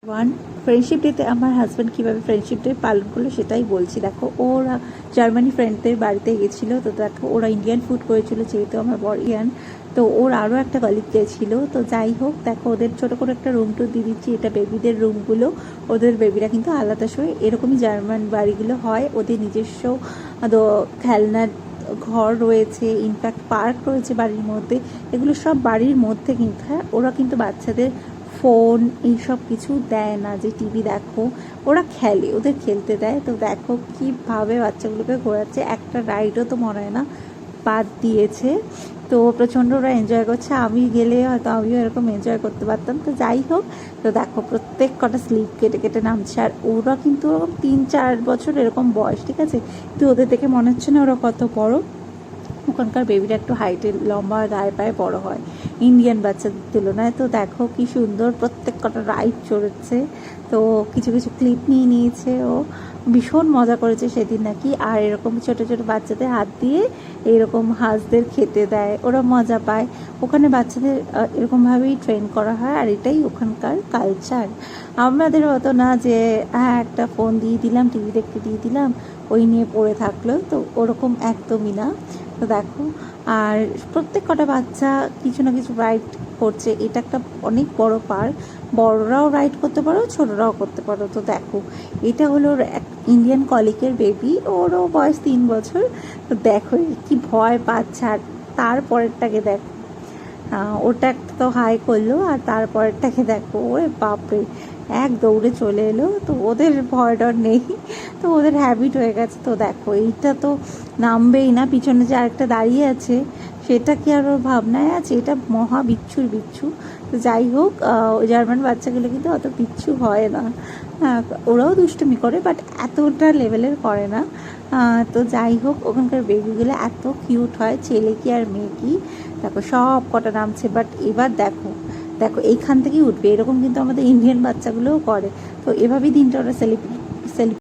One friendship ডেতে আমার husband কীভাবে ফ্রেন্ডশিপ ডে পালন করলো সেটাই বলছি। দেখো, ওরা জার্মানি ফ্রেন্ডদের বাড়িতে গেছিলো, তো দেখো ওরা ইন্ডিয়ান ফুড করেছিল, যেহেতু আমার বর ইন্ডিয়ান, তো ওর আরও একটা কলিগ গেছিলো। তো যাই হোক, দেখো ওদের ছোটো করে একটা রুম টুর দিয়ে দিচ্ছি। এটা বেবিদের রুমগুলো, ওদের বেবিরা কিন্তু আলাদা শোয়। এরকমই জার্মান বাড়িগুলো হয়, ওদের নিজস্ব খেলনার ঘর রয়েছে, ইনফ্যাক্ট পার্ক রয়েছে বাড়ির মধ্যে। এগুলো সব বাড়ির মধ্যে কিন্তু। হ্যাঁ, ওরা কিন্তু বাচ্চাদের ফোন এইসব কিছু দেয় না যে টিভি দেখো, ওরা খেলে, ওদের খেলতে দেয়। তো দেখো কীভাবে বাচ্চাগুলোকে ঘোরাচ্ছে, একটা রাইডও তো মনে হয় না বাদ দিয়েছে। তো প্রচণ্ড ওরা এনজয় করছে, আমি গেলে হয়তো আমিও এরকম এনজয় করতে পারতাম। তো যাই হোক, তো দেখো প্রত্যেক কটা স্লিপ কেটে কেটে নামছে। আর ওরা কিন্তু ওরকম 3-4 বছর এরকম বয়স, ঠিক আছে, তো ওদের দেখে মনে হচ্ছে না ওরা কত বড়। ওখানকার বেবিরা একটু হাইটের, লম্বা, গায়ে পায়ে বড় হয় ইন্ডিয়ান বাচ্চাদের তুলনায়। তো দেখো কি সুন্দর প্রত্যেক কটা রাইড চড়েছে। তো কিছু কিছু ক্লিপ নিয়ে নিয়েছে, ও ভীষণ মজা করেছে সেদিন নাকি। আর এরকম ছোটো ছোটো বাচ্চাদের হাত দিয়ে এরকম হাঁসদের খেতে দেয়, ওরা মজা পায়। ওখানে বাচ্চাদের এরকমভাবেই ট্রেন করা হয়, আর এটাই ওখানকার কালচার। আমাদের হতো না যে হ্যাঁ একটা ফোন দিয়ে দিলাম, টিভি দেখতে দিয়ে দিলাম, ওই নিয়ে পড়ে থাকলো, তো ওরকম একদমই না। তো দেখো, আর প্রত্যেক কটা বাচ্চা কিছু না কিছু রাইড করছে। এটা একটা অনেক বড় পার্ক, বড়রাও রাইড করতে পারো, ছোটরাও করতে পারো। তো দেখো, এটা হলো এক ইন্ডিয়ান কলিকের বেবি, ওরও বয়স 3 বছর। তো দেখো কি ভয় পাচ্ছে। আর তারপরেরটাকে দেখো, ওটা একটা তো হাই করলো, আর তারপরেরটাকে দেখো, ওরে বাপরে, এক দৌড়ে চলে এলো। তো ওদের ভয় ডর নেই, তো ওদের হ্যাবিট হয়ে গেছে। তো দেখো, এইটা তো নামবেই না, পিছনে যে আরেকটা দাঁড়িয়ে আছে সেটা কি আর ওর ভাবনায় আছে, এটা মহা বিচ্ছুর বিচ্ছু। তো যাই হোক, জার্মান বাচ্চাগুলো কিন্তু অত বিচ্ছু হয় না। ওরাও দুষ্টুমি করে, বাট এতটা লেভেলের করে না। তো যাই হোক, ওখানকার বেবিগুলো এত কিউট হয়, ছেলে কি আর মেয়ে কি। দেখো সব কটা নামছে, বাট এবার দেখো দেখো এইখান থেকেই উঠবে, এরকম কিন্তু আমাদের ইন্ডিয়ান বাচ্চাগুলোও করে। তো এভাবেই দিনটা ওরা সেলিব্রেট